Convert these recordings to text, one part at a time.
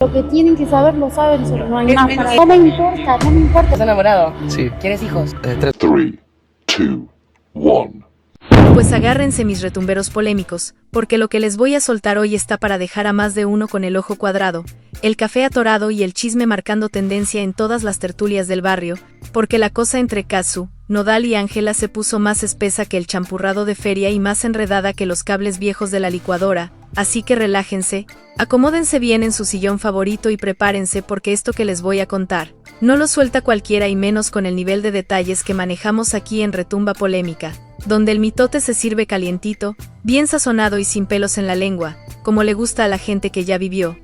Lo que tienen que saber lo saben, no hay más para... No me importa, no me importa. ¿Estás enamorado? Sí. ¿Quieres hijos? 3. 3, 2, 1. Pues agárrense mis retumberos polémicos, porque lo que les voy a soltar hoy está para dejar a más de uno con el ojo cuadrado, el café atorado y el chisme marcando tendencia en todas las tertulias del barrio, porque la cosa entre Kazu, Nodal y Ángela se puso más espesa que el champurrado de feria y más enredada que los cables viejos de la licuadora, así que relájense, acomódense bien en su sillón favorito y prepárense porque esto que les voy a contar, no lo suelta cualquiera y menos con el nivel de detalles que manejamos aquí en Retumba Polémica, donde el mitote se sirve calientito, bien sazonado y sin pelos en la lengua, como le gusta a la gente que ya vio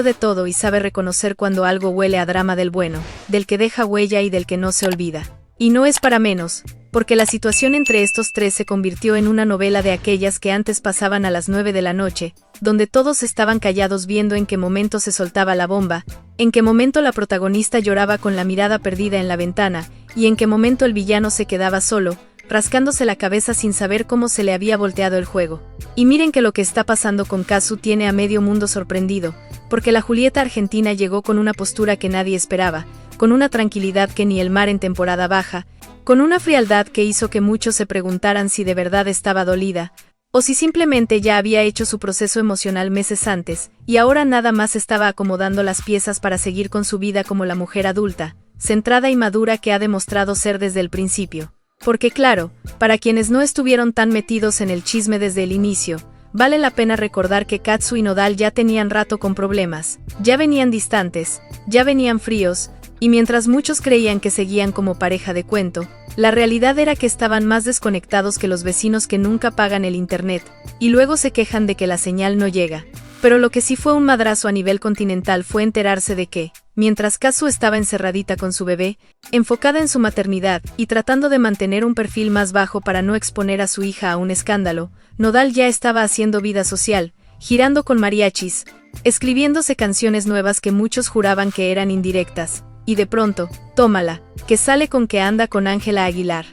de todo y sabe reconocer cuando algo huele a drama del bueno, del que deja huella y del que no se olvida. Y no es para menos, porque la situación entre estos tres se convirtió en una novela de aquellas que antes pasaban a las 9 de la noche, donde todos estaban callados viendo en qué momento se soltaba la bomba, en qué momento la protagonista lloraba con la mirada perdida en la ventana, y en qué momento el villano se quedaba solo, rascándose la cabeza sin saber cómo se le había volteado el juego. Y miren que lo que está pasando con Kazu tiene a medio mundo sorprendido, porque la Julieta argentina llegó con una postura que nadie esperaba, con una tranquilidad que ni el mar en temporada baja, con una frialdad que hizo que muchos se preguntaran si de verdad estaba dolida, o si simplemente ya había hecho su proceso emocional meses antes, y ahora nada más estaba acomodando las piezas para seguir con su vida como la mujer adulta, centrada y madura que ha demostrado ser desde el principio. Porque claro, para quienes no estuvieron tan metidos en el chisme desde el inicio, vale la pena recordar que Kazu y Nodal ya tenían rato con problemas, ya venían distantes, ya venían fríos, y mientras muchos creían que seguían como pareja de cuento, la realidad era que estaban más desconectados que los vecinos que nunca pagan el internet, y luego se quejan de que la señal no llega. Pero lo que sí fue un madrazo a nivel continental fue enterarse de que, mientras Kazu estaba encerradita con su bebé, enfocada en su maternidad y tratando de mantener un perfil más bajo para no exponer a su hija a un escándalo, Nodal ya estaba haciendo vida social, girando con mariachis, escribiéndose canciones nuevas que muchos juraban que eran indirectas, y de pronto, tómala, que sale con que anda con Ángela Aguilar.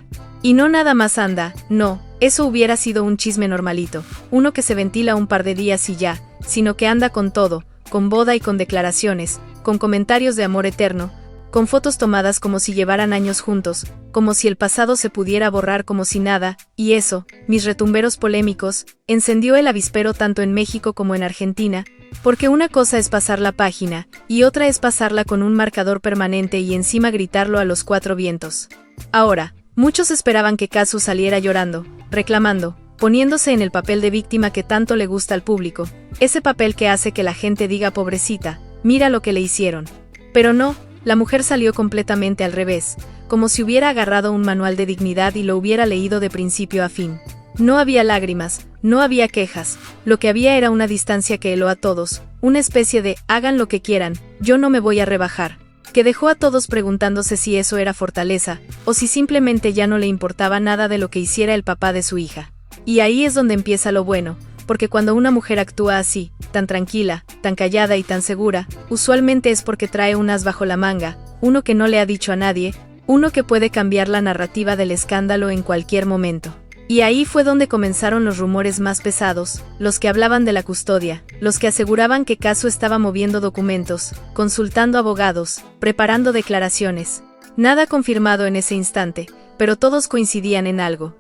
Y no nada más anda, no, eso hubiera sido un chisme normalito, uno que se ventila un par de días y ya, sino que anda con todo, con boda y con declaraciones, con comentarios de amor eterno, con fotos tomadas como si llevaran años juntos, como si el pasado se pudiera borrar como si nada, y eso, mis retumberos polémicos, encendió el avispero tanto en México como en Argentina, porque una cosa es pasar la página, y otra es pasarla con un marcador permanente y encima gritarlo a los cuatro vientos. Ahora, muchos esperaban que Kazu saliera llorando, reclamando, poniéndose en el papel de víctima que tanto le gusta al público, ese papel que hace que la gente diga pobrecita, mira lo que le hicieron. Pero no, la mujer salió completamente al revés, como si hubiera agarrado un manual de dignidad y lo hubiera leído de principio a fin. No había lágrimas, no había quejas, lo que había era una distancia que heló a todos, una especie de hagan lo que quieran, yo no me voy a rebajar, que dejó a todos preguntándose si eso era fortaleza, o si simplemente ya no le importaba nada de lo que hiciera el papá de su hija. Y ahí es donde empieza lo bueno, porque cuando una mujer actúa así, tan tranquila, tan callada y tan segura, usualmente es porque trae un as bajo la manga, uno que no le ha dicho a nadie, uno que puede cambiar la narrativa del escándalo en cualquier momento. Y ahí fue donde comenzaron los rumores más pesados, los que hablaban de la custodia, los que aseguraban que Kazu estaba moviendo documentos, consultando abogados, preparando declaraciones. Nada confirmado en ese instante, pero todos coincidían en algo.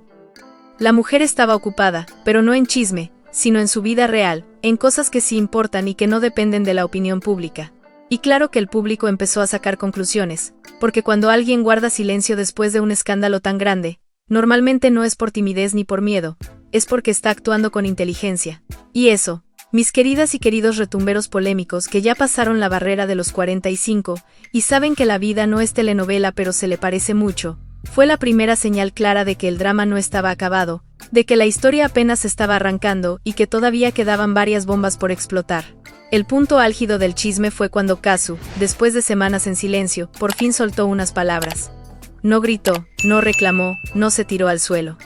La mujer estaba ocupada, pero no en chisme, sino en su vida real, en cosas que sí importan y que no dependen de la opinión pública. Y claro que el público empezó a sacar conclusiones, porque cuando alguien guarda silencio después de un escándalo tan grande, normalmente no es por timidez ni por miedo, es porque está actuando con inteligencia. Y eso, mis queridas y queridos retumberos polémicos que ya pasaron la barrera de los 45, y saben que la vida no es telenovela pero se le parece mucho, fue la primera señal clara de que el drama no estaba acabado, de que la historia apenas estaba arrancando y que todavía quedaban varias bombas por explotar. El punto álgido del chisme fue cuando Kazu, después de semanas en silencio, por fin soltó unas palabras. No gritó, no reclamó, no se tiró al suelo.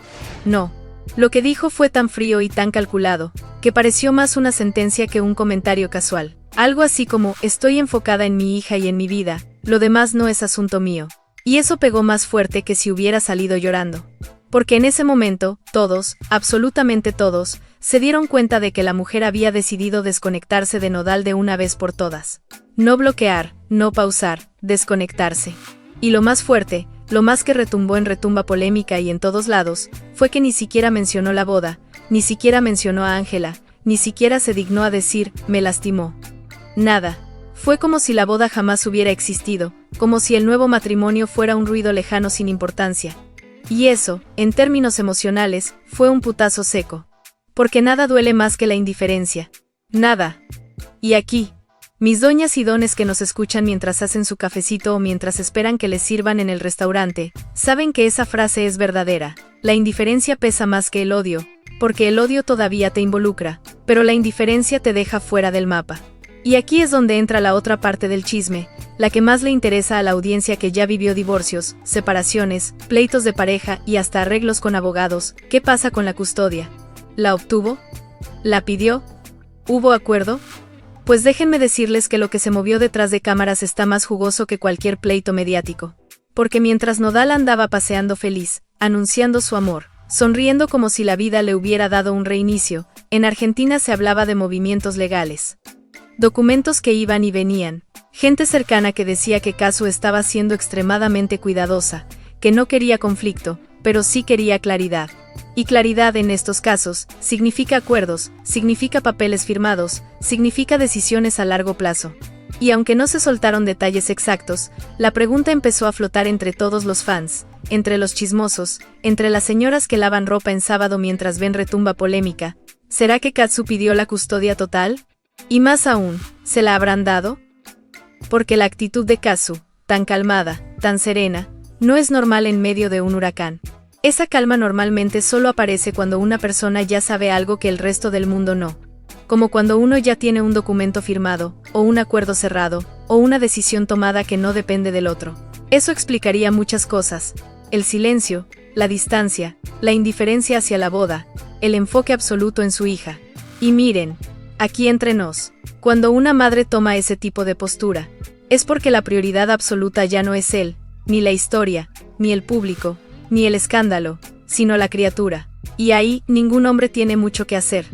No. Lo que dijo fue tan frío y tan calculado, que pareció más una sentencia que un comentario casual. Algo así como, estoy enfocada en mi hija y en mi vida, lo demás no es asunto mío. Y eso pegó más fuerte que si hubiera salido llorando. Porque en ese momento, todos, absolutamente todos, se dieron cuenta de que la mujer había decidido desconectarse de Nodal de una vez por todas. No bloquear, no pausar, desconectarse. Y lo más fuerte, lo más que retumbó en retumba polémica y en todos lados, fue que ni siquiera mencionó la boda, ni siquiera mencionó a Ángela, ni siquiera se dignó a decir, me lastimó. Nada. Fue como si la boda jamás hubiera existido, como si el nuevo matrimonio fuera un ruido lejano sin importancia. Y eso, en términos emocionales, fue un putazo seco. Porque nada duele más que la indiferencia. Nada. Y aquí, mis doñas y dones que nos escuchan mientras hacen su cafecito o mientras esperan que les sirvan en el restaurante, saben que esa frase es verdadera. La indiferencia pesa más que el odio, porque el odio todavía te involucra, pero la indiferencia te deja fuera del mapa. Y aquí es donde entra la otra parte del chisme, la que más le interesa a la audiencia que ya vivió divorcios, separaciones, pleitos de pareja y hasta arreglos con abogados. ¿Qué pasa con la custodia? ¿La obtuvo? ¿La pidió? ¿Hubo acuerdo? Pues déjenme decirles que lo que se movió detrás de cámaras está más jugoso que cualquier pleito mediático. Porque mientras Nodal andaba paseando feliz, anunciando su amor, sonriendo como si la vida le hubiera dado un reinicio, en Argentina se hablaba de movimientos legales. Documentos que iban y venían, gente cercana que decía que Casu estaba siendo extremadamente cuidadosa, que no quería conflicto, pero sí quería claridad. Y claridad en estos casos, significa acuerdos, significa papeles firmados, significa decisiones a largo plazo. Y aunque no se soltaron detalles exactos, la pregunta empezó a flotar entre todos los fans, entre los chismosos, entre las señoras que lavan ropa en sábado mientras ven retumba polémica. ¿Será que Casu pidió la custodia total? Y más aún, ¿se la habrán dado? Porque la actitud de Casu, tan calmada, tan serena, no es normal en medio de un huracán. Esa calma normalmente solo aparece cuando una persona ya sabe algo que el resto del mundo no. Como cuando uno ya tiene un documento firmado, o un acuerdo cerrado, o una decisión tomada que no depende del otro. Eso explicaría muchas cosas: el silencio, la distancia, la indiferencia hacia la boda, el enfoque absoluto en su hija. Y miren, aquí entre nos, cuando una madre toma ese tipo de postura, es porque la prioridad absoluta ya no es él, ni la historia, ni el público, ni el escándalo, sino la criatura. Y ahí, ningún hombre tiene mucho que hacer.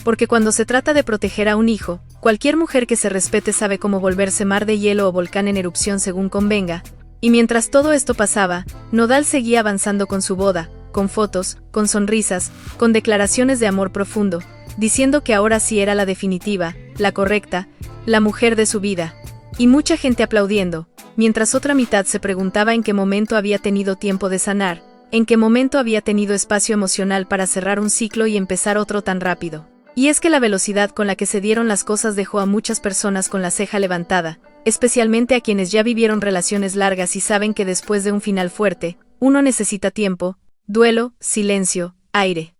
Porque cuando se trata de proteger a un hijo, cualquier mujer que se respete sabe cómo volverse mar de hielo o volcán en erupción según convenga. Y mientras todo esto pasaba, Nodal seguía avanzando con su boda, con fotos, con sonrisas, con declaraciones de amor profundo, diciendo que ahora sí era la definitiva, la correcta, la mujer de su vida. Y mucha gente aplaudiendo, mientras otra mitad se preguntaba en qué momento había tenido tiempo de sanar, en qué momento había tenido espacio emocional para cerrar un ciclo y empezar otro tan rápido. Y es que la velocidad con la que se dieron las cosas dejó a muchas personas con la ceja levantada, especialmente a quienes ya vivieron relaciones largas y saben que después de un final fuerte, uno necesita tiempo, duelo, silencio, aire.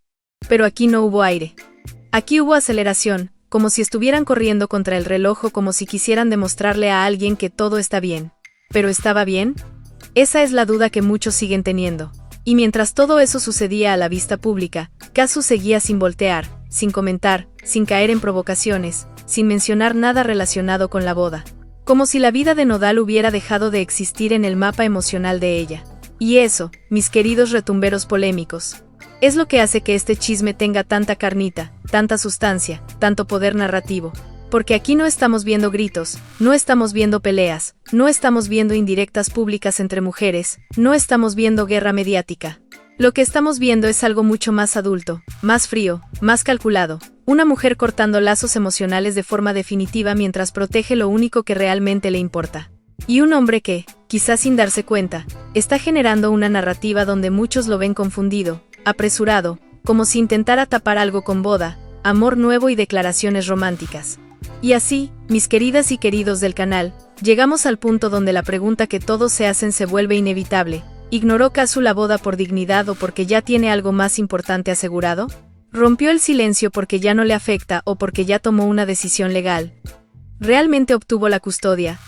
Pero aquí no hubo aire. Aquí hubo aceleración, como si estuvieran corriendo contra el reloj o como si quisieran demostrarle a alguien que todo está bien. ¿Pero estaba bien? Esa es la duda que muchos siguen teniendo. Y mientras todo eso sucedía a la vista pública, Casu seguía sin voltear, sin comentar, sin caer en provocaciones, sin mencionar nada relacionado con la boda. Como si la vida de Nodal hubiera dejado de existir en el mapa emocional de ella. Y eso, mis queridos retumberos polémicos, es lo que hace que este chisme tenga tanta carnita, tanta sustancia, tanto poder narrativo. Porque aquí no estamos viendo gritos, no estamos viendo peleas, no estamos viendo indirectas públicas entre mujeres, no estamos viendo guerra mediática. Lo que estamos viendo es algo mucho más adulto, más frío, más calculado. Una mujer cortando lazos emocionales de forma definitiva mientras protege lo único que realmente le importa. Y un hombre que, quizás sin darse cuenta, está generando una narrativa donde muchos lo ven confundido, apresurado, como si intentara tapar algo con boda, amor nuevo y declaraciones románticas. Y así, mis queridas y queridos del canal, llegamos al punto donde la pregunta que todos se hacen se vuelve inevitable. ¿Ignoró Casu la boda por dignidad o porque ya tiene algo más importante asegurado? ¿Rompió el silencio porque ya no le afecta o porque ya tomó una decisión legal? ¿Realmente obtuvo la custodia?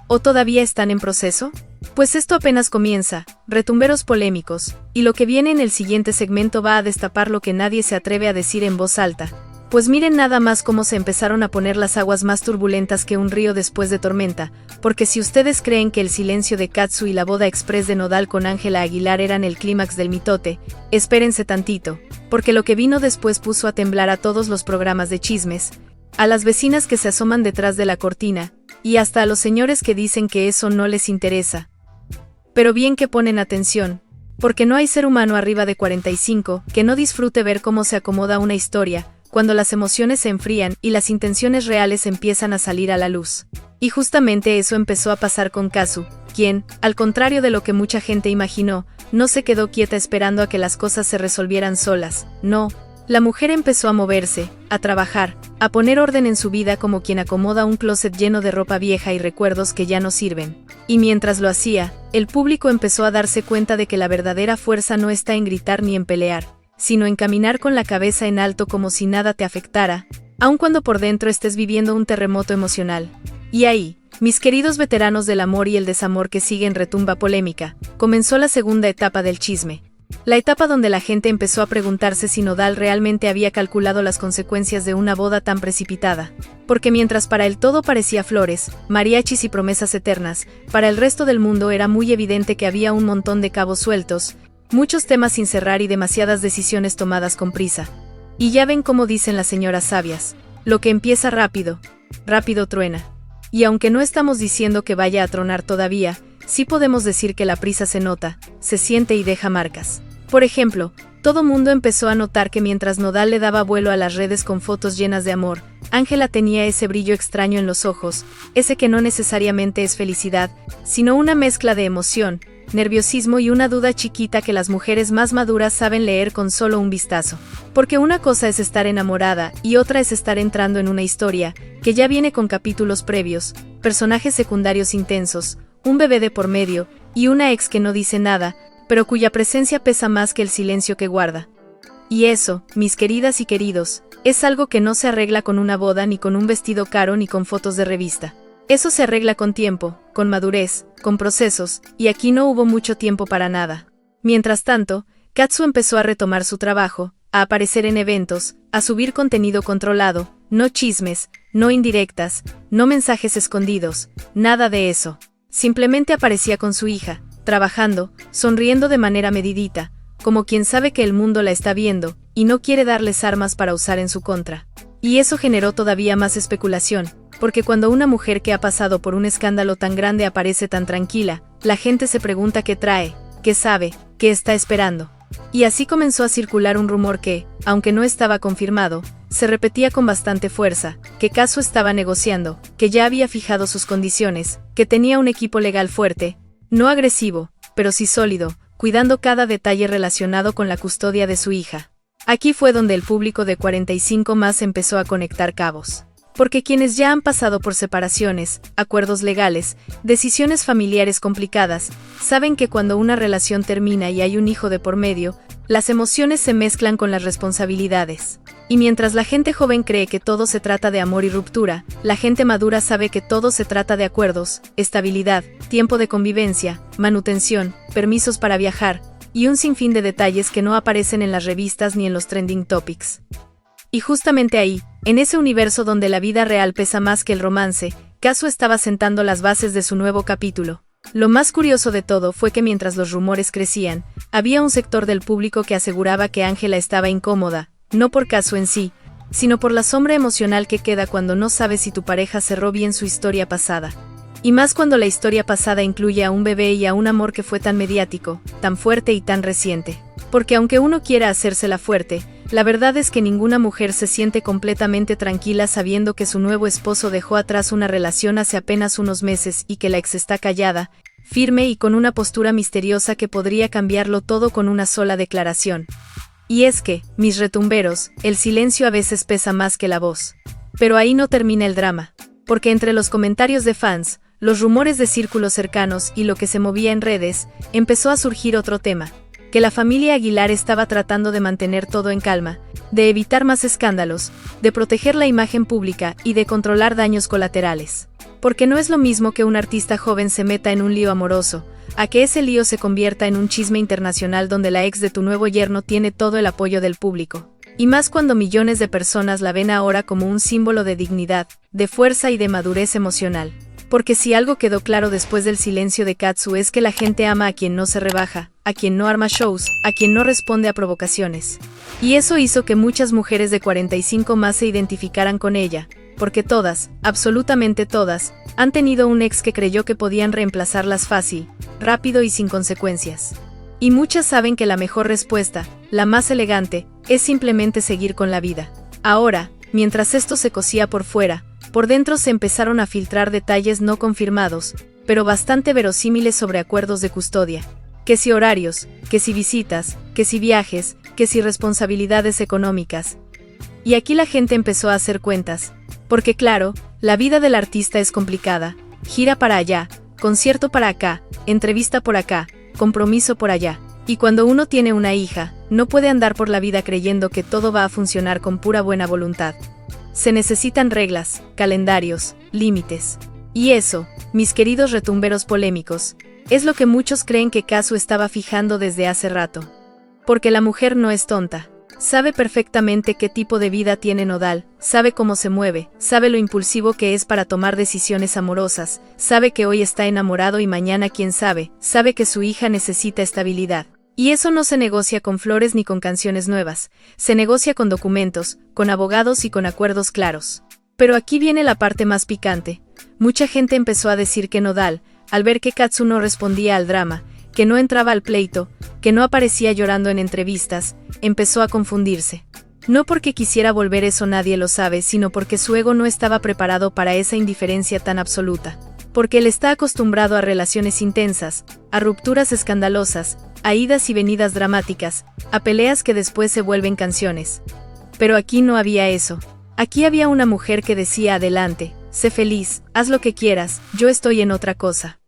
¿O todavía están en proceso? Pues esto apenas comienza, retumberos polémicos, y lo que viene en el siguiente segmento va a destapar lo que nadie se atreve a decir en voz alta. Pues miren nada más cómo se empezaron a poner las aguas más turbulentas que un río después de tormenta, porque si ustedes creen que el silencio de Katsu y la boda express de Nodal con Ángela Aguilar eran el clímax del mitote, espérense tantito, porque lo que vino después puso a temblar a todos los programas de chismes, a las vecinas que se asoman detrás de la cortina, y hasta a los señores que dicen que eso no les interesa. Pero bien que ponen atención, porque no hay ser humano arriba de 45 que no disfrute ver cómo se acomoda una historia, cuando las emociones se enfrían y las intenciones reales empiezan a salir a la luz. Y justamente eso empezó a pasar con Katsu, quien, al contrario de lo que mucha gente imaginó, no se quedó quieta esperando a que las cosas se resolvieran solas, no. La mujer empezó a moverse, a trabajar, a poner orden en su vida como quien acomoda un closet lleno de ropa vieja y recuerdos que ya no sirven. Y mientras lo hacía, el público empezó a darse cuenta de que la verdadera fuerza no está en gritar ni en pelear, sino en caminar con la cabeza en alto como si nada te afectara, aun cuando por dentro estés viviendo un terremoto emocional. Y ahí, mis queridos veteranos del amor y el desamor que siguen retumba polémica, comenzó la segunda etapa del chisme. La etapa donde la gente empezó a preguntarse si Nodal realmente había calculado las consecuencias de una boda tan precipitada. Porque mientras para él todo parecía flores, mariachis y promesas eternas, para el resto del mundo era muy evidente que había un montón de cabos sueltos, muchos temas sin cerrar y demasiadas decisiones tomadas con prisa. Y ya ven cómo dicen las señoras sabias, lo que empieza rápido, rápido truena. Y aunque no estamos diciendo que vaya a tronar todavía, sí podemos decir que la prisa se nota, se siente y deja marcas. Por ejemplo, todo mundo empezó a notar que mientras Nodal le daba vuelo a las redes con fotos llenas de amor, Ángela tenía ese brillo extraño en los ojos, ese que no necesariamente es felicidad, sino una mezcla de emoción, nerviosismo y una duda chiquita que las mujeres más maduras saben leer con solo un vistazo. Porque una cosa es estar enamorada y otra es estar entrando en una historia, que ya viene con capítulos previos, personajes secundarios intensos, un bebé de por medio, y una ex que no dice nada, pero cuya presencia pesa más que el silencio que guarda. Y eso, mis queridas y queridos, es algo que no se arregla con una boda ni con un vestido caro ni con fotos de revista. Eso se arregla con tiempo, con madurez, con procesos, y aquí no hubo mucho tiempo para nada. Mientras tanto, Katsu empezó a retomar su trabajo, a aparecer en eventos, a subir contenido controlado, no chismes, no indirectas, no mensajes escondidos, nada de eso. Simplemente aparecía con su hija, trabajando, sonriendo de manera medidita, como quien sabe que el mundo la está viendo, y no quiere darles armas para usar en su contra. Y eso generó todavía más especulación, porque cuando una mujer que ha pasado por un escándalo tan grande aparece tan tranquila, la gente se pregunta qué trae, qué sabe, qué está esperando. Y así comenzó a circular un rumor que, aunque no estaba confirmado, se repetía con bastante fuerza, que Katsu estaba negociando, que ya había fijado sus condiciones, que tenía un equipo legal fuerte, no agresivo, pero sí sólido, cuidando cada detalle relacionado con la custodia de su hija. Aquí fue donde el público de 45 más empezó a conectar cabos. Porque quienes ya han pasado por separaciones, acuerdos legales, decisiones familiares complicadas, saben que cuando una relación termina y hay un hijo de por medio, las emociones se mezclan con las responsabilidades. Y mientras la gente joven cree que todo se trata de amor y ruptura, la gente madura sabe que todo se trata de acuerdos, estabilidad, tiempo de convivencia, manutención, permisos para viajar, y un sinfín de detalles que no aparecen en las revistas ni en los trending topics. Y justamente ahí, en ese universo donde la vida real pesa más que el romance, Katsu estaba sentando las bases de su nuevo capítulo. Lo más curioso de todo fue que mientras los rumores crecían, había un sector del público que aseguraba que Ángela estaba incómoda, no por Katsu en sí, sino por la sombra emocional que queda cuando no sabes si tu pareja cerró bien su historia pasada. Y más cuando la historia pasada incluye a un bebé y a un amor que fue tan mediático, tan fuerte y tan reciente. Porque aunque uno quiera hacérsela fuerte, la verdad es que ninguna mujer se siente completamente tranquila sabiendo que su nuevo esposo dejó atrás una relación hace apenas unos meses y que la ex está callada, firme y con una postura misteriosa que podría cambiarlo todo con una sola declaración. Y es que, mis retumberos, el silencio a veces pesa más que la voz. Pero ahí no termina el drama. Porque entre los comentarios de fans, los rumores de círculos cercanos y lo que se movía en redes, empezó a surgir otro tema. Que la familia Aguilar estaba tratando de mantener todo en calma, de evitar más escándalos, de proteger la imagen pública y de controlar daños colaterales. Porque no es lo mismo que un artista joven se meta en un lío amoroso, a que ese lío se convierta en un chisme internacional donde la ex de tu nuevo yerno tiene todo el apoyo del público. Y más cuando millones de personas la ven ahora como un símbolo de dignidad, de fuerza y de madurez emocional. Porque si algo quedó claro después del silencio de Katsu es que la gente ama a quien no se rebaja, a quien no arma shows, a quien no responde a provocaciones. Y eso hizo que muchas mujeres de 45 más se identificaran con ella, porque todas, absolutamente todas, han tenido un ex que creyó que podían reemplazarlas fácil, rápido y sin consecuencias. Y muchas saben que la mejor respuesta, la más elegante, es simplemente seguir con la vida. Ahora, mientras esto se cosía por fuera, por dentro se empezaron a filtrar detalles no confirmados, pero bastante verosímiles sobre acuerdos de custodia. Que si horarios, que si visitas, que si viajes, que si responsabilidades económicas. Y aquí la gente empezó a hacer cuentas, porque claro, la vida del artista es complicada, gira para allá, concierto para acá, entrevista por acá, compromiso por allá. Y cuando uno tiene una hija, no puede andar por la vida creyendo que todo va a funcionar con pura buena voluntad. Se necesitan reglas, calendarios, límites. Y eso, mis queridos retumberos polémicos, es lo que muchos creen que Katsu estaba fijando desde hace rato. Porque la mujer no es tonta. Sabe perfectamente qué tipo de vida tiene Nodal, sabe cómo se mueve, sabe lo impulsivo que es para tomar decisiones amorosas, sabe que hoy está enamorado y mañana quién sabe que su hija necesita estabilidad. Y eso no se negocia con flores ni con canciones nuevas, se negocia con documentos, con abogados y con acuerdos claros. Pero aquí viene la parte más picante. Mucha gente empezó a decir que Nodal, al ver que Katsu no respondía al drama, que no entraba al pleito, que no aparecía llorando en entrevistas, empezó a confundirse. No porque quisiera volver eso nadie lo sabe, sino porque su ego no estaba preparado para esa indiferencia tan absoluta. Porque él está acostumbrado a relaciones intensas, a rupturas escandalosas, a idas y venidas dramáticas, a peleas que después se vuelven canciones. Pero aquí no había eso. Aquí había una mujer que decía adelante, sé feliz, haz lo que quieras, yo estoy en otra cosa.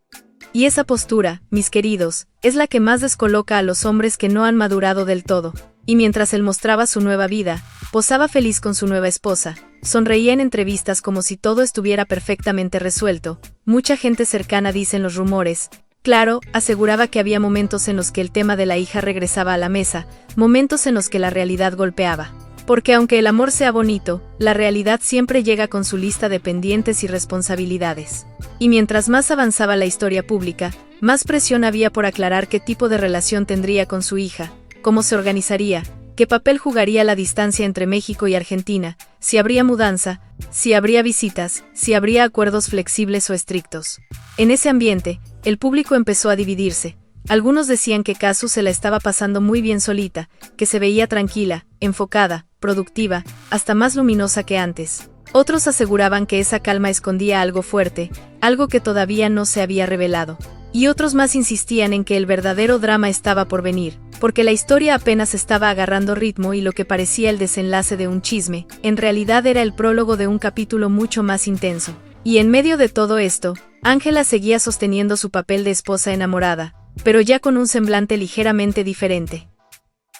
Y esa postura, mis queridos, es la que más descoloca a los hombres que no han madurado del todo. Y mientras él mostraba su nueva vida, posaba feliz con su nueva esposa, sonreía en entrevistas como si todo estuviera perfectamente resuelto, mucha gente cercana, dicen los rumores. Claro, aseguraba que había momentos en los que el tema de la hija regresaba a la mesa, momentos en los que la realidad golpeaba. Porque aunque el amor sea bonito, la realidad siempre llega con su lista de pendientes y responsabilidades. Y mientras más avanzaba la historia pública, más presión había por aclarar qué tipo de relación tendría con su hija, cómo se organizaría, qué papel jugaría la distancia entre México y Argentina, si habría mudanza, si habría visitas, si habría acuerdos flexibles o estrictos. En ese ambiente, el público empezó a dividirse. Algunos decían que Katsu se la estaba pasando muy bien solita, que se veía tranquila, enfocada, productiva, hasta más luminosa que antes. Otros aseguraban que esa calma escondía algo fuerte, algo que todavía no se había revelado. Y otros más insistían en que el verdadero drama estaba por venir, porque la historia apenas estaba agarrando ritmo y lo que parecía el desenlace de un chisme, en realidad era el prólogo de un capítulo mucho más intenso. Y en medio de todo esto, Ángela seguía sosteniendo su papel de esposa enamorada, pero ya con un semblante ligeramente diferente.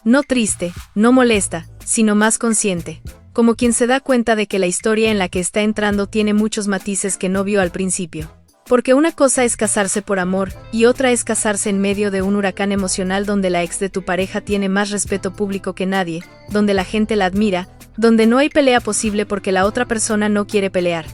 No triste, no molesta, sino más consciente, como quien se da cuenta de que la historia en la que está entrando tiene muchos matices que no vio al principio. Porque una cosa es casarse por amor, y otra es casarse en medio de un huracán emocional donde la ex de tu pareja tiene más respeto público que nadie, donde la gente la admira, donde no hay pelea posible porque la otra persona no quiere pelear.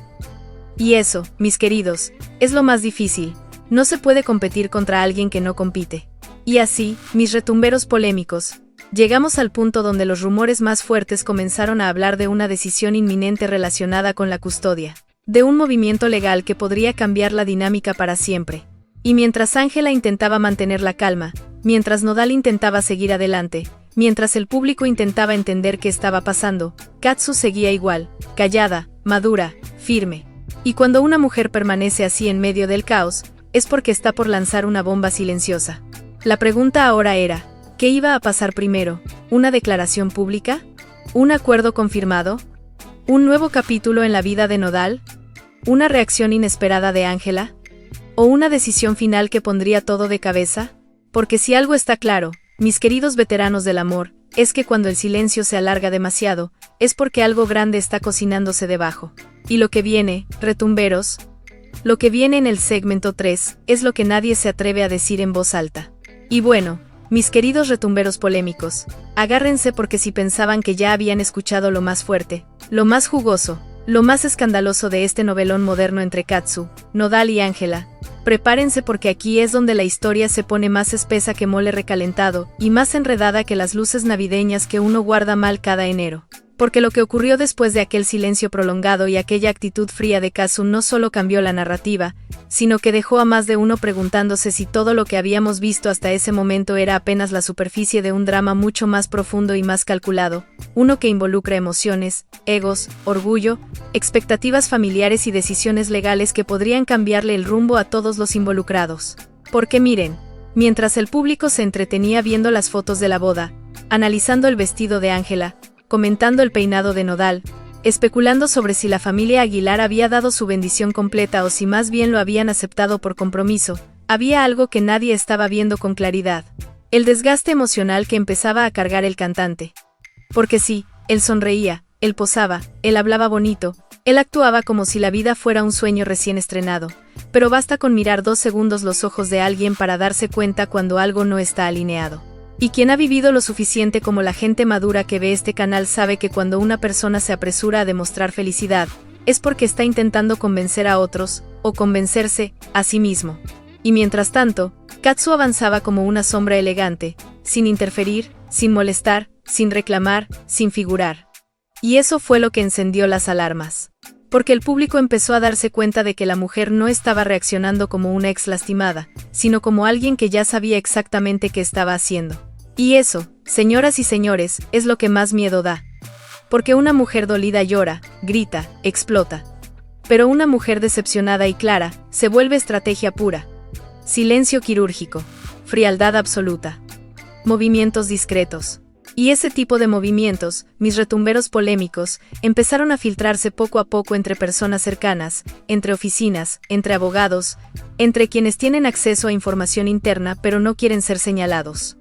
Y eso, mis queridos, es lo más difícil. No se puede competir contra alguien que no compite. Y así, mis retumberos polémicos, llegamos al punto donde los rumores más fuertes comenzaron a hablar de una decisión inminente relacionada con la custodia, de un movimiento legal que podría cambiar la dinámica para siempre. Y mientras Ángela intentaba mantener la calma, mientras Nodal intentaba seguir adelante, mientras el público intentaba entender qué estaba pasando, Katsu seguía igual, callada, madura, firme. Y cuando una mujer permanece así en medio del caos, es porque está por lanzar una bomba silenciosa. La pregunta ahora era, ¿qué iba a pasar primero? ¿Una declaración pública? ¿Un acuerdo confirmado? ¿Un nuevo capítulo en la vida de Nodal? ¿Una reacción inesperada de Ángela? ¿O una decisión final que pondría todo de cabeza? Porque si algo está claro, mis queridos veteranos del amor, es que cuando el silencio se alarga demasiado, es porque algo grande está cocinándose debajo. Y lo que viene, retumberos, lo que viene en el segmento 3, es lo que nadie se atreve a decir en voz alta. Y bueno, Mis queridos retumberos polémicos, agárrense porque si pensaban que ya habían escuchado lo más fuerte, lo más jugoso, lo más escandaloso de este novelón moderno entre Katsu, Nodal y Ángela, prepárense porque aquí es donde la historia se pone más espesa que mole recalentado y más enredada que las luces navideñas que uno guarda mal cada enero. Porque lo que ocurrió después de aquel silencio prolongado y aquella actitud fría de Katsu no solo cambió la narrativa, sino que dejó a más de uno preguntándose si todo lo que habíamos visto hasta ese momento era apenas la superficie de un drama mucho más profundo y más calculado, uno que involucra emociones, egos, orgullo, expectativas familiares y decisiones legales que podrían cambiarle el rumbo a todos los involucrados. Porque miren, mientras el público se entretenía viendo las fotos de la boda, analizando el vestido de Ángela, comentando el peinado de Nodal, especulando sobre si la familia Aguilar había dado su bendición completa o si más bien lo habían aceptado por compromiso, había algo que nadie estaba viendo con claridad: el desgaste emocional que empezaba a cargar el cantante. Porque sí, él sonreía, él posaba, él hablaba bonito, él actuaba como si la vida fuera un sueño recién estrenado, pero basta con mirar 2 segundos los ojos de alguien para darse cuenta cuando algo no está alineado. Y quien ha vivido lo suficiente como la gente madura que ve este canal sabe que cuando una persona se apresura a demostrar felicidad, es porque está intentando convencer a otros, o convencerse a sí mismo. Y mientras tanto, Katsu avanzaba como una sombra elegante, sin interferir, sin molestar, sin reclamar, sin figurar. Y eso fue lo que encendió las alarmas. Porque el público empezó a darse cuenta de que la mujer no estaba reaccionando como una ex lastimada, sino como alguien que ya sabía exactamente qué estaba haciendo. Y eso, señoras y señores, es lo que más miedo da. Porque una mujer dolida llora, grita, explota. Pero una mujer decepcionada y clara, se vuelve estrategia pura. Silencio quirúrgico. Frialdad absoluta. Movimientos discretos. Y ese tipo de movimientos, mis retumberos polémicos, empezaron a filtrarse poco a poco entre personas cercanas, entre oficinas, entre abogados, entre quienes tienen acceso a información interna pero no quieren ser señalados.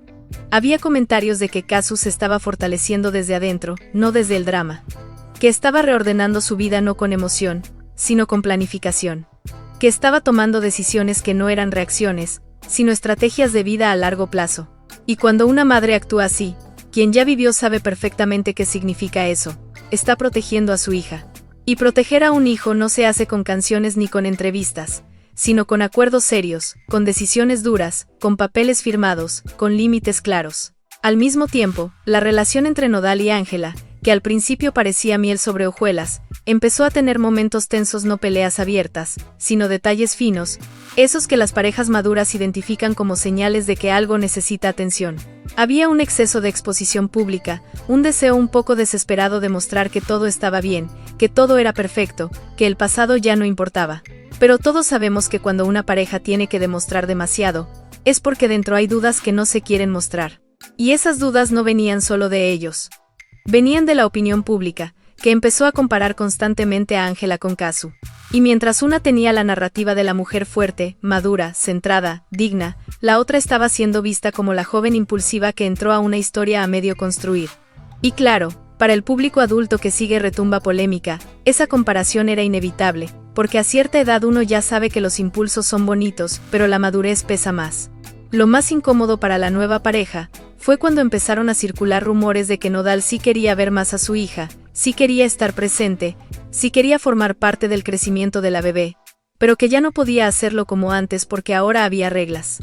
Había comentarios de que Katsu se estaba fortaleciendo desde adentro, no desde el drama. Que estaba reordenando su vida no con emoción, sino con planificación. Que estaba tomando decisiones que no eran reacciones, sino estrategias de vida a largo plazo. Y cuando una madre actúa así, quien ya vivió sabe perfectamente qué significa eso. Está protegiendo a su hija. Y proteger a un hijo no se hace con canciones ni con entrevistas, sino con acuerdos serios, con decisiones duras, con papeles firmados, con límites claros. Al mismo tiempo, la relación entre Nodal y Ángela, que al principio parecía miel sobre hojuelas, empezó a tener momentos tensos, no peleas abiertas, sino detalles finos, esos que las parejas maduras identifican como señales de que algo necesita atención. Había un exceso de exposición pública, un deseo un poco desesperado de mostrar que todo estaba bien, que todo era perfecto, que el pasado ya no importaba. Pero todos sabemos que cuando una pareja tiene que demostrar demasiado, es porque dentro hay dudas que no se quieren mostrar. Y esas dudas no venían solo de ellos. Venían de la opinión pública, que empezó a comparar constantemente a Ángela con Katsu. Y mientras una tenía la narrativa de la mujer fuerte, madura, centrada, digna, la otra estaba siendo vista como la joven impulsiva que entró a una historia a medio construir. Y claro, para el público adulto que sigue Retumba Polémica, esa comparación era inevitable, porque a cierta edad uno ya sabe que los impulsos son bonitos, pero la madurez pesa más. Lo más incómodo para la nueva pareja fue cuando empezaron a circular rumores de que Nodal sí quería ver más a su hija, sí quería estar presente, sí quería formar parte del crecimiento de la bebé, pero que ya no podía hacerlo como antes porque ahora había reglas.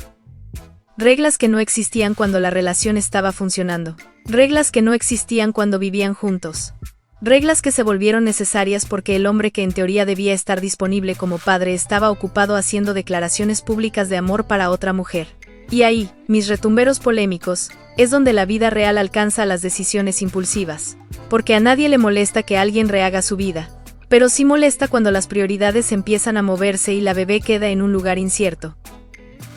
Reglas que no existían cuando la relación estaba funcionando. Reglas que no existían cuando vivían juntos. Reglas que se volvieron necesarias porque el hombre que en teoría debía estar disponible como padre estaba ocupado haciendo declaraciones públicas de amor para otra mujer. Y ahí, mis retumberos polémicos, es donde la vida real alcanza las decisiones impulsivas. Porque a nadie le molesta que alguien rehaga su vida. Pero sí molesta cuando las prioridades empiezan a moverse y la bebé queda en un lugar incierto.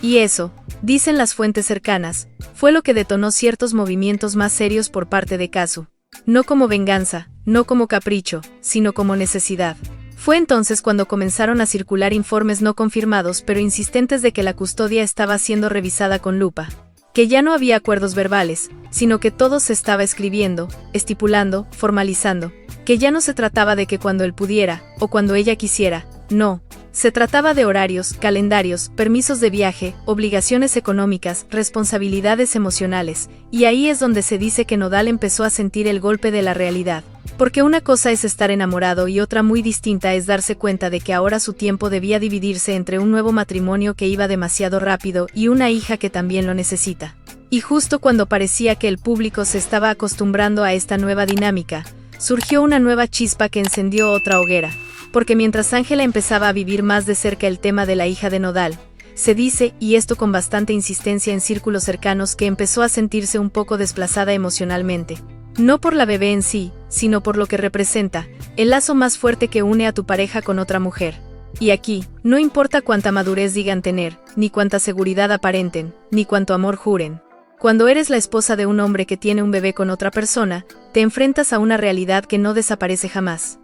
Y eso, dicen las fuentes cercanas, fue lo que detonó ciertos movimientos más serios por parte de Katsu. No como venganza, no como capricho, sino como necesidad. Fue entonces cuando comenzaron a circular informes no confirmados pero insistentes de que la custodia estaba siendo revisada con lupa. Que ya no había acuerdos verbales, sino que todo se estaba escribiendo, estipulando, formalizando. Que ya no se trataba de que cuando él pudiera, o cuando ella quisiera, no, Se trataba de horarios, calendarios, permisos de viaje, obligaciones económicas, responsabilidades emocionales, y ahí es donde se dice que Nodal empezó a sentir el golpe de la realidad. Porque una cosa es estar enamorado y otra muy distinta es darse cuenta de que ahora su tiempo debía dividirse entre un nuevo matrimonio que iba demasiado rápido y una hija que también lo necesita. Y justo cuando parecía que el público se estaba acostumbrando a esta nueva dinámica, surgió una nueva chispa que encendió otra hoguera. Porque mientras Ángela empezaba a vivir más de cerca el tema de la hija de Nodal, se dice, y esto con bastante insistencia en círculos cercanos, que empezó a sentirse un poco desplazada emocionalmente. No por la bebé en sí, sino por lo que representa, el lazo más fuerte que une a tu pareja con otra mujer. Y aquí, no importa cuánta madurez digan tener, ni cuánta seguridad aparenten, ni cuánto amor juren. Cuando eres la esposa de un hombre que tiene un bebé con otra persona, te enfrentas a una realidad que no desaparece jamás.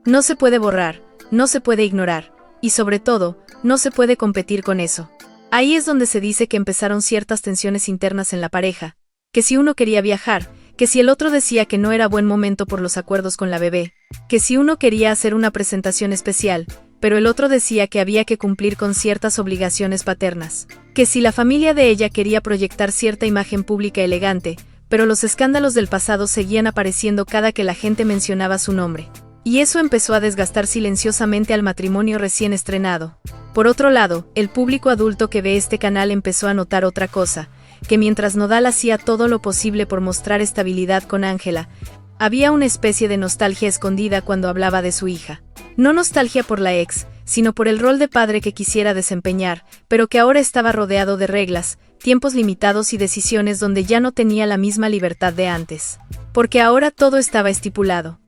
No se puede borrar, no se puede ignorar, y sobre todo, no se puede competir con eso. Ahí es donde se dice que empezaron ciertas tensiones internas en la pareja, que si uno quería viajar, que si el otro decía que no era buen momento por los acuerdos con la bebé, que si uno quería hacer una presentación especial, pero el otro decía que había que cumplir con ciertas obligaciones paternas, que si la familia de ella quería proyectar cierta imagen pública elegante, pero los escándalos del pasado seguían apareciendo cada que la gente mencionaba su nombre. Y eso empezó a desgastar silenciosamente al matrimonio recién estrenado. Por otro lado, el público adulto que ve este canal empezó a notar otra cosa, que mientras Nodal hacía todo lo posible por mostrar estabilidad con Ángela, había una especie de nostalgia escondida cuando hablaba de su hija. No nostalgia por la ex, sino por el rol de padre que quisiera desempeñar, pero que ahora estaba rodeado de reglas, tiempos limitados y decisiones donde ya no tenía la misma libertad de antes. Porque ahora todo estaba estipulado.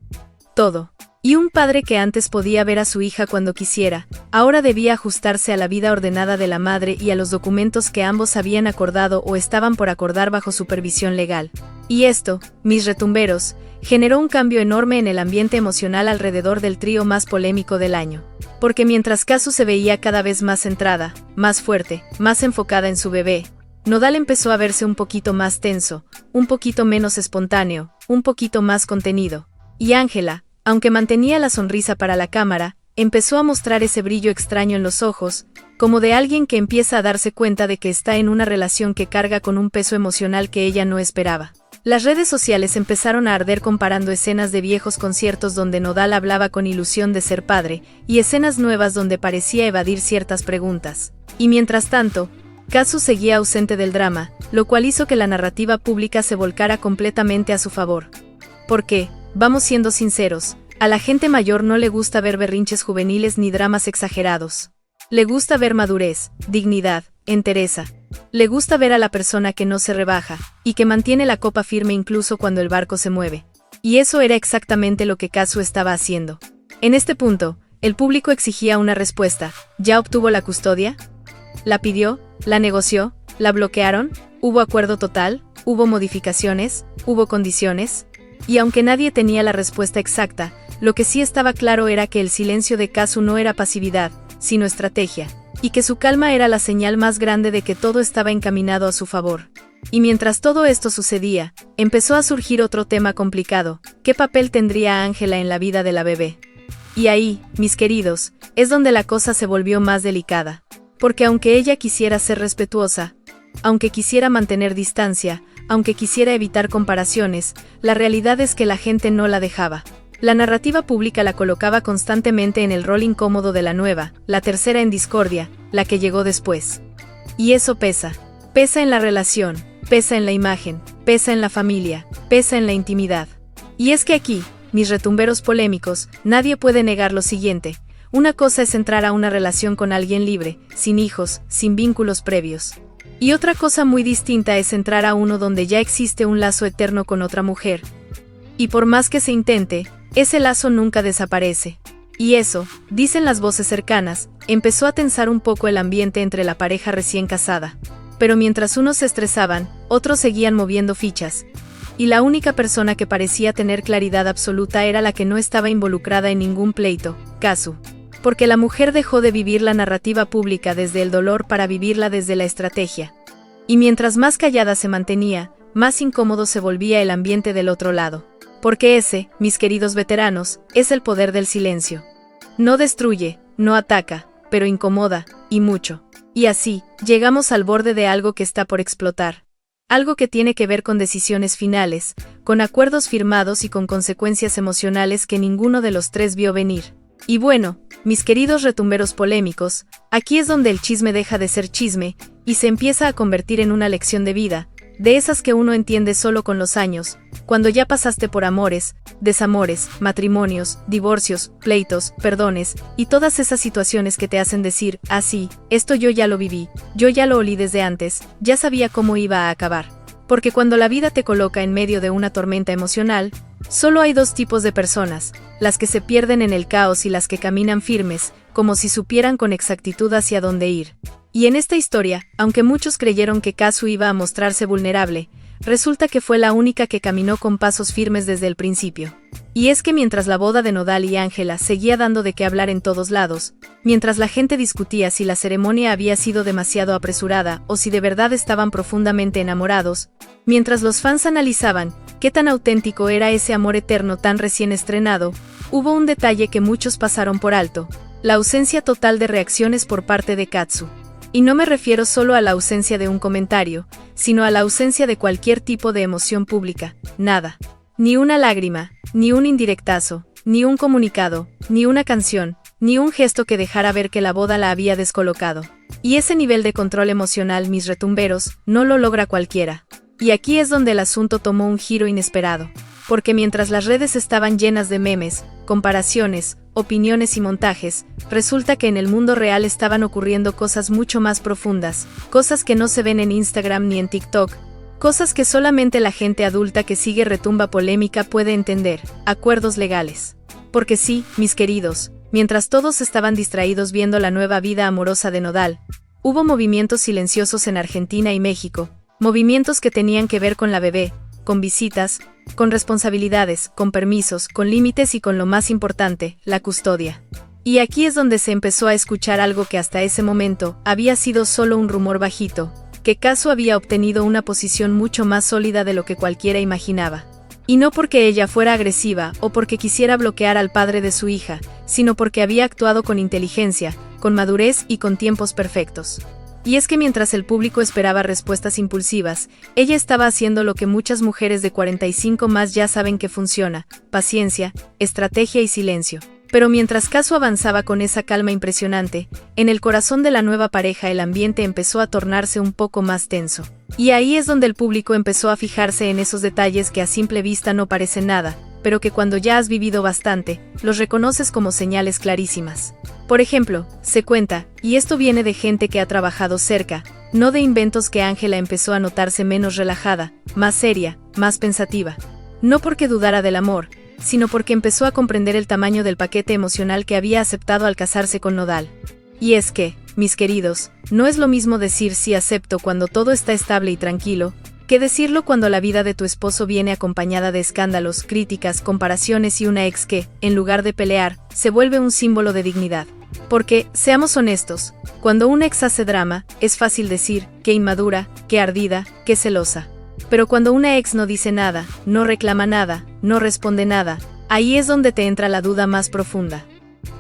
Todo. Y un padre que antes podía ver a su hija cuando quisiera, ahora debía ajustarse a la vida ordenada de la madre y a los documentos que ambos habían acordado o estaban por acordar bajo supervisión legal. Y esto, mis retumberos, generó un cambio enorme en el ambiente emocional alrededor del trío más polémico del año. Porque mientras Casu se veía cada vez más centrada, más fuerte, más enfocada en su bebé, Nodal empezó a verse un poquito más tenso, un poquito menos espontáneo, un poquito más contenido. Y Ángela, aunque mantenía la sonrisa para la cámara, empezó a mostrar ese brillo extraño en los ojos, como de alguien que empieza a darse cuenta de que está en una relación que carga con un peso emocional que ella no esperaba. Las redes sociales empezaron a arder comparando escenas de viejos conciertos donde Nodal hablaba con ilusión de ser padre, y escenas nuevas donde parecía evadir ciertas preguntas. Y mientras tanto, Casu seguía ausente del drama, lo cual hizo que la narrativa pública se volcara completamente a su favor. Porque, vamos siendo sinceros, a la gente mayor no le gusta ver berrinches juveniles ni dramas exagerados. Le gusta ver madurez, dignidad, entereza. Le gusta ver a la persona que no se rebaja, y que mantiene la copa firme incluso cuando el barco se mueve. Y eso era exactamente lo que Casu estaba haciendo. En este punto, el público exigía una respuesta. ¿Ya obtuvo la custodia? ¿La pidió? ¿La negoció? ¿La bloquearon? ¿Hubo acuerdo total? ¿Hubo modificaciones? ¿Hubo condiciones? Y aunque nadie tenía la respuesta exacta, lo que sí estaba claro era que el silencio de Casu no era pasividad, sino estrategia, y que su calma era la señal más grande de que todo estaba encaminado a su favor. Y mientras todo esto sucedía, empezó a surgir otro tema complicado: ¿qué papel tendría Ángela en la vida de la bebé? Y ahí, mis queridos, es donde la cosa se volvió más delicada. Porque aunque ella quisiera ser respetuosa, aunque quisiera mantener distancia, aunque quisiera evitar comparaciones, la realidad es que la gente no la dejaba. La narrativa pública la colocaba constantemente en el rol incómodo de la nueva, la tercera en discordia, la que llegó después. Y eso pesa. Pesa en la relación, pesa en la imagen, pesa en la familia, pesa en la intimidad. Y es que aquí, mis retumberos polémicos, nadie puede negar lo siguiente: una cosa es entrar a una relación con alguien libre, sin hijos, sin vínculos previos. Y otra cosa muy distinta es entrar a uno donde ya existe un lazo eterno con otra mujer. Y por más que se intente, ese lazo nunca desaparece. Y eso, dicen las voces cercanas, empezó a tensar un poco el ambiente entre la pareja recién casada. Pero mientras unos se estresaban, otros seguían moviendo fichas. Y la única persona que parecía tener claridad absoluta era la que no estaba involucrada en ningún pleito, Casu. Porque la mujer dejó de vivir la narrativa pública desde el dolor para vivirla desde la estrategia. Y mientras más callada se mantenía, más incómodo se volvía el ambiente del otro lado. Porque ese, mis queridos veteranos, es el poder del silencio. No destruye, no ataca, pero incomoda, y mucho. Y así, llegamos al borde de algo que está por explotar. Algo que tiene que ver con decisiones finales, con acuerdos firmados y con consecuencias emocionales que ninguno de los tres vio venir. Y bueno, mis queridos retumberos polémicos, aquí es donde el chisme deja de ser chisme, y se empieza a convertir en una lección de vida, de esas que uno entiende solo con los años, cuando ya pasaste por amores, desamores, matrimonios, divorcios, pleitos, perdones, y todas esas situaciones que te hacen decir, ah sí, esto yo ya lo viví, yo ya lo olí desde antes, ya sabía cómo iba a acabar. Porque cuando la vida te coloca en medio de una tormenta emocional, solo hay dos tipos de personas, las que se pierden en el caos y las que caminan firmes, como si supieran con exactitud hacia dónde ir. Y en esta historia, aunque muchos creyeron que Kazu iba a mostrarse vulnerable, resulta que fue la única que caminó con pasos firmes desde el principio. Y es que mientras la boda de Nodal y Ángela seguía dando de qué hablar en todos lados, mientras la gente discutía si la ceremonia había sido demasiado apresurada o si de verdad estaban profundamente enamorados, mientras los fans analizaban qué tan auténtico era ese amor eterno tan recién estrenado, hubo un detalle que muchos pasaron por alto: la ausencia total de reacciones por parte de Kazu. Y no me refiero solo a la ausencia de un comentario, sino a la ausencia de cualquier tipo de emoción pública, nada. Ni una lágrima, ni un indirectazo, ni un comunicado, ni una canción, ni un gesto que dejara ver que la boda la había descolocado. Y ese nivel de control emocional, mis retumberos, no lo logra cualquiera. Y aquí es donde el asunto tomó un giro inesperado. Porque mientras las redes estaban llenas de memes, comparaciones, opiniones y montajes, resulta que en el mundo real estaban ocurriendo cosas mucho más profundas, cosas que no se ven en Instagram ni en TikTok, cosas que solamente la gente adulta que sigue Retumba Polémica puede entender, acuerdos legales. Porque sí, mis queridos, mientras todos estaban distraídos viendo la nueva vida amorosa de Nodal, hubo movimientos silenciosos en Argentina y México, movimientos que tenían que ver con la bebé, con visitas, con responsabilidades, con permisos, con límites y con lo más importante, la custodia. Y aquí es donde se empezó a escuchar algo que hasta ese momento había sido solo un rumor bajito, que Kazu había obtenido una posición mucho más sólida de lo que cualquiera imaginaba. Y no porque ella fuera agresiva o porque quisiera bloquear al padre de su hija, sino porque había actuado con inteligencia, con madurez y con tiempos perfectos. Y es que mientras el público esperaba respuestas impulsivas, ella estaba haciendo lo que muchas mujeres de 45 más ya saben que funciona: paciencia, estrategia y silencio. Pero mientras Kazu avanzaba con esa calma impresionante, en el corazón de la nueva pareja el ambiente empezó a tornarse un poco más tenso. Y ahí es donde el público empezó a fijarse en esos detalles que a simple vista no parecen nada, pero que cuando ya has vivido bastante, los reconoces como señales clarísimas. Por ejemplo, se cuenta, y esto viene de gente que ha trabajado cerca, no de inventos, que Ángela empezó a notarse menos relajada, más seria, más pensativa. No porque dudara del amor, sino porque empezó a comprender el tamaño del paquete emocional que había aceptado al casarse con Nodal. Y es que, mis queridos, no es lo mismo decir sí acepto cuando todo está estable y tranquilo, que decirlo cuando la vida de tu esposo viene acompañada de escándalos, críticas, comparaciones y una ex que, en lugar de pelear, se vuelve un símbolo de dignidad. Porque, seamos honestos, cuando una ex hace drama, es fácil decir, qué inmadura, qué ardida, qué celosa. Pero cuando una ex no dice nada, no reclama nada, no responde nada, ahí es donde te entra la duda más profunda.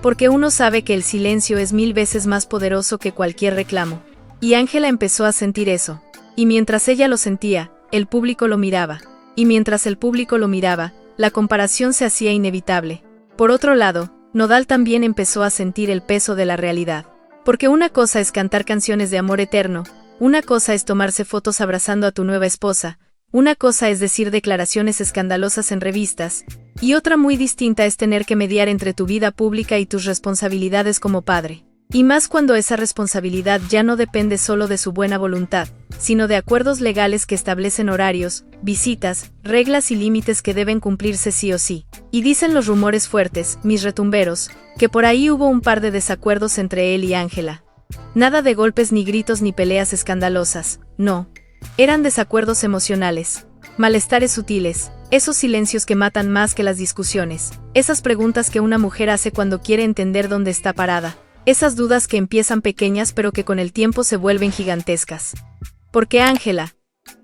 Porque uno sabe que el silencio es 1000 veces más poderoso que cualquier reclamo. Y Ángela empezó a sentir eso. Y mientras ella lo sentía, el público lo miraba. Y mientras el público lo miraba, la comparación se hacía inevitable. Por otro lado, Nodal también empezó a sentir el peso de la realidad. Porque una cosa es cantar canciones de amor eterno, una cosa es tomarse fotos abrazando a tu nueva esposa, una cosa es decir declaraciones escandalosas en revistas, y otra muy distinta es tener que mediar entre tu vida pública y tus responsabilidades como padre. Y más cuando esa responsabilidad ya no depende solo de su buena voluntad, sino de acuerdos legales que establecen horarios, visitas, reglas y límites que deben cumplirse sí o sí. Y dicen los rumores fuertes, mis retumberos, que por ahí hubo un par de desacuerdos entre él y Ángela. Nada de golpes ni gritos ni peleas escandalosas, no. Eran desacuerdos emocionales, malestares sutiles, esos silencios que matan más que las discusiones, esas preguntas que una mujer hace cuando quiere entender dónde está parada. Esas dudas que empiezan pequeñas pero que con el tiempo se vuelven gigantescas. Porque Ángela,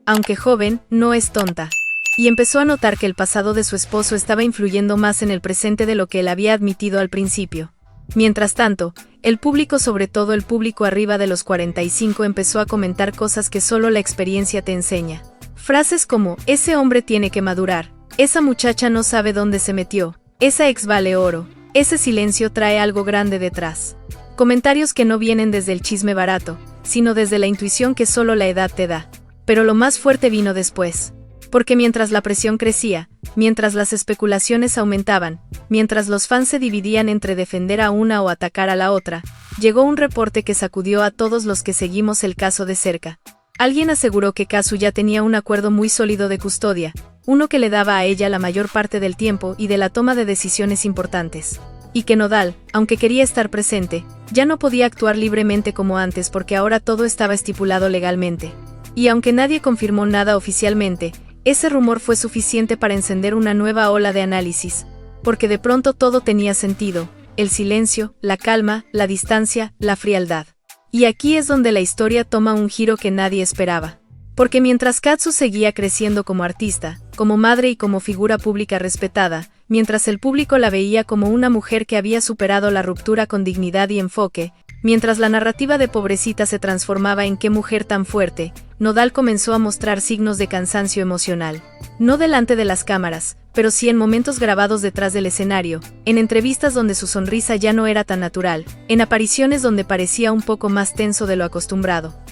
aunque joven, no es tonta. Y empezó a notar que el pasado de su esposo estaba influyendo más en el presente de lo que él había admitido al principio. Mientras tanto, el público, sobre todo el público arriba de los 45, empezó a comentar cosas que solo la experiencia te enseña. Frases como, ese hombre tiene que madurar, esa muchacha no sabe dónde se metió, esa ex vale oro, ese silencio trae algo grande detrás. Comentarios que no vienen desde el chisme barato, sino desde la intuición que solo la edad te da. Pero lo más fuerte vino después. Porque mientras la presión crecía, mientras las especulaciones aumentaban, mientras los fans se dividían entre defender a una o atacar a la otra, llegó un reporte que sacudió a todos los que seguimos el caso de cerca. Alguien aseguró que Kazu ya tenía un acuerdo muy sólido de custodia, uno que le daba a ella la mayor parte del tiempo y de la toma de decisiones importantes. Y que Nodal, aunque quería estar presente, ya no podía actuar libremente como antes porque ahora todo estaba estipulado legalmente. Y aunque nadie confirmó nada oficialmente, ese rumor fue suficiente para encender una nueva ola de análisis, porque de pronto todo tenía sentido, el silencio, la calma, la distancia, la frialdad. Y aquí es donde la historia toma un giro que nadie esperaba. Porque mientras Kazu seguía creciendo como artista, como madre y como figura pública respetada, mientras el público la veía como una mujer que había superado la ruptura con dignidad y enfoque, mientras la narrativa de Pobrecita se transformaba en qué mujer tan fuerte, Nodal comenzó a mostrar signos de cansancio emocional. No delante de las cámaras, pero sí en momentos grabados detrás del escenario, en entrevistas donde su sonrisa ya no era tan natural, en apariciones donde parecía un poco más tenso de lo acostumbrado.